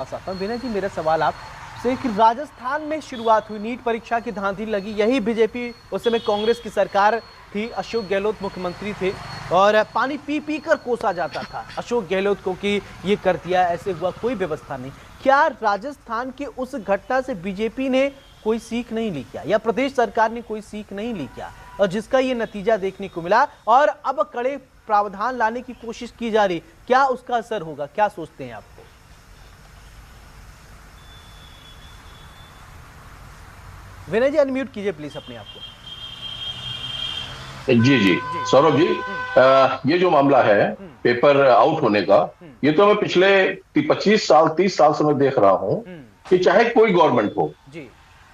आता हूं। विनय जी, मेरा सवाल आपसे कि राजस्थान में शुरुआत हुई नीट परीक्षा की धांधली लगी, यही बीजेपी उस समय कांग्रेस की सरकार थी, अशोक गहलोत मुख्यमंत्री थे और पानी पी पी कर कोसा जाता था अशोक गहलोत को कि ये कर दिया, ऐसे हुआ, कोई व्यवस्था नहीं। क्या राजस्थान के उस घटना से बीजेपी ने कोई सीख नहीं ली क्या, या प्रदेश सरकार ने कोई सीख नहीं ली क्या, और जिसका ये नतीजा देखने को मिला और अब कड़े प्रावधान लाने की कोशिश की जा रही, क्या उसका असर होगा, क्या सोचते हैं आपको? विनय जी, अनम्यूट कीजिए प्लीज अपने आप को। जी जी सौरभ जी, ये जो मामला है पेपर आउट होने का, ये तो मैं पिछले 25 साल 30 साल से मैं देख रहा हूं कि चाहे कोई गवर्नमेंट हो, जी,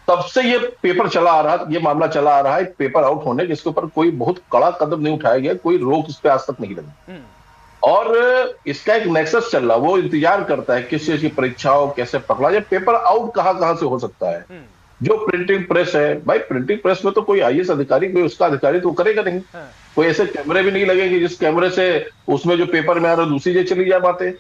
तब से ये पेपर चला आ रहा, ये मामला चला आ रहा है पेपर आउट होने, जिसके ऊपर कोई बहुत कड़ा कदम नहीं उठाया गया, कोई रोक इस पे आज तक नहीं लगी। और इसका एक नेक्सस चल रहा, वो इंतजार करता है किस चीज की परीक्षा हो, कैसे पकड़ा जाए, पेपर आउट कहां से हो सकता है। जो प्रिंटिंग प्रेस है भाई, प्रिंटिंग प्रेस में तो कोई आईएएस अधिकारी, कोई उसका अधिकारी तो करेगा नहीं। कोई ऐसे कैमरे भी नहीं लगेंगे जिस कैमरे से उसमें जो पेपर में आ रहा है दूसरी जगह चली जाए बातें।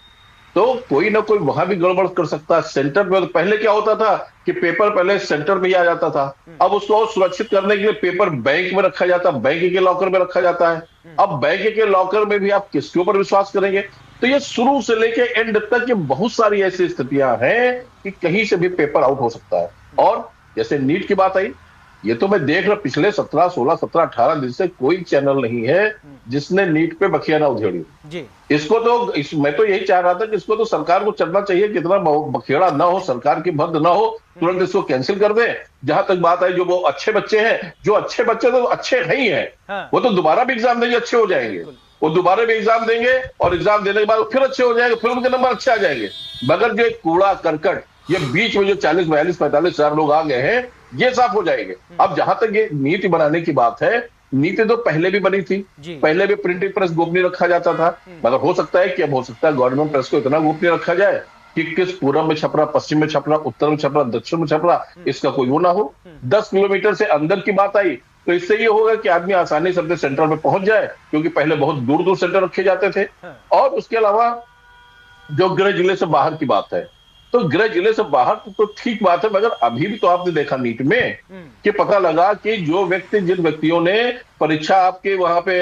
तो कोई ना कोई वहां भी गड़बड़ कर सकता है। सेंटर में पहले क्या होता था कि पेपर पहले सेंटर में ही आ जाता था, अब उसको सुरक्षित करने के लिए पेपर बैंक में रखा जाता है, बैंक के लॉकर में रखा जाता है। अब बैंक के लॉकर में भी आप किसके ऊपर विश्वास करेंगे? तो ये शुरू से लेके एंड तक ये बहुत सारी ऐसी स्थितियां हैं कि कहीं से भी पेपर आउट हो सकता है। और जैसे नीट की बात आई, ये तो मैं देख रहा पिछले 17, 16, 17, 18 दिन से कोई चैनल नहीं है जिसने नीट पे बखिया ना उधेड़ी जी। इसको तो मैं तो यही चाह रहा था कि इसको तो सरकार को चलना चाहिए, कितना बखेड़ा ना हो, सरकार की मद ना हो, तुरंत इसको कैंसिल कर दे। जहां तक बात है, जो वो अच्छे बच्चे हैं, जो अच्छे बच्चे तो अच्छे नहीं है, वो तो दोबारा भी एग्जाम देंगे, अच्छे हो जाएंगे। वो दोबारा भी एग्जाम देंगे और एग्जाम देने के बाद फिर अच्छे हो जाएंगे, फिर उनके नंबर अच्छे आ जाएंगे। मगर जो कूड़ा करकट, ये बीच में जो 40, 42, 45 हजार लोग आ गए हैं, ये साफ हो जाएंगे। अब जहां तक ये नीति बनाने की बात है, नीति तो पहले भी बनी थी, पहले भी प्रिंटिंग प्रेस गोपनीय रखा जाता था। मगर हो सकता है कि अब हो सकता है गवर्नमेंट प्रेस को इतना गोपनीय रखा जाए कि किस पूर्व में छप रहा, पश्चिम में छप रहा, उत्तर में छप रहा, दक्षिण में छप रहा, इसका कोई वो ना हो। 10 किलोमीटर से अंदर की बात आई तो इससे ये होगा कि आदमी आसानी से अपने सेंटर में पहुंच जाए, क्योंकि पहले बहुत दूर दूर सेंटर रखे जाते थे। और उसके अलावा जो गृह जिले से बाहर की बात है, तो गृह जिले से बाहर तो ठीक बात है, मगर अभी भी तो आपने देखा नीट में कि पता लगा कि जो व्यक्ति, जिन व्यक्तियों ने परीक्षा आपके वहां पे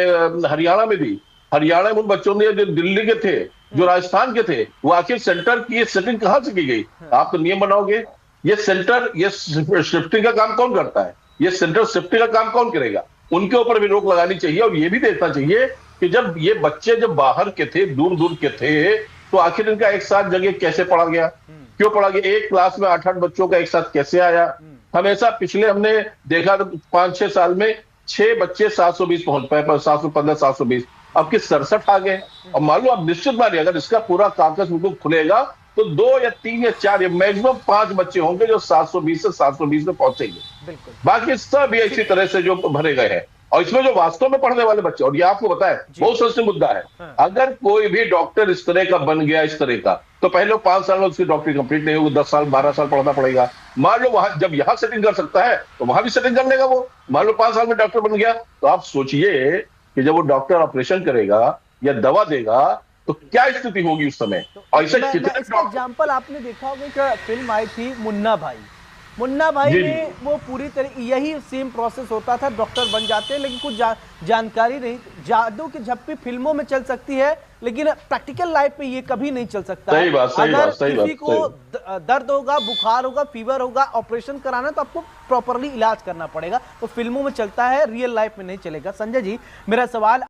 हरियाणा में दी, हरियाणा में उन बच्चों ने जो दिल्ली के थे, जो राजस्थान के थे, वो आखिर सेंटर की सेटिंग कहां से की गई? आप तो नियम बनाओगे, ये सेंटर, ये शिफ्टिंग का काम कौन करता है? ये सेंटर शिफ्टिंग का काम कौन करेगा? उनके ऊपर भी रोक लगानी चाहिए। और ये भी देखना चाहिए कि जब ये बच्चे जब बाहर के थे, दूर दूर के थे, तो आखिर इनका एक साथ जगह कैसे पढ़ा गया, क्यों पढ़ा गया? एक क्लास में 8-8 बच्चों का एक साथ कैसे आया? हमेशा पिछले हमने देखा तो 5-6 साल में 6 बच्चे 720 पहुंच पाए, 715, 720, अब के 67 आ गए। और मान लो, अब निश्चित मानिए अगर इसका पूरा कागज बिल्कुल खुलेगा तो 2 या 3 या 4 या मैक्सिमम 5 बच्चे होंगे जो 720 से 720 में पहुंचेंगे। बाकी सब ये इसी तरह से जो भरे गए हैं। और इसमें जो वास्तव में पढ़ने वाले बच्चे, और ये आपको बताएं बहुत सेंसिटिव मुद्दा है, अगर कोई भी डॉक्टर इस तरह का बन गया, इस तरह का, तो पहले 5 साल में उसकी डॉक्टरी कंप्लीट नहीं होगी, 10 साल 12 साल पढ़ना पड़ेगा। मान लो वहां जब यहां सेटिंग कर सकता है तो वहां भी सेटिंग कर लेगा वो। मान लो 5 साल में डॉक्टर बन गया, तो आप सोचिए कि जब वो डॉक्टर ऑपरेशन करेगा या दवा देगा तो क्या स्थिति होगी उस समय। और इसे कितने एग्जाम्पल आपने देखा होगा कि फिल्म आई थी मुन्ना भाई, मुन्ना भाई में वो पूरी तरह यही सेम प्रोसेस होता था, डॉक्टर बन जाते हैं लेकिन कुछ जानकारी नहीं। जादू की झप्पी फिल्मों में चल सकती है लेकिन प्रैक्टिकल लाइफ में ये कभी नहीं चल सकता। सही बात, सही अगर बात, सही किसी बात, को दर्द होगा, बुखार होगा, फीवर होगा, ऑपरेशन कराना तो आपको प्रॉपरली इलाज करना पड़ेगा। तो फिल्मों में चलता है, रियल लाइफ में नहीं चलेगा। संजय जी, मेरा सवाल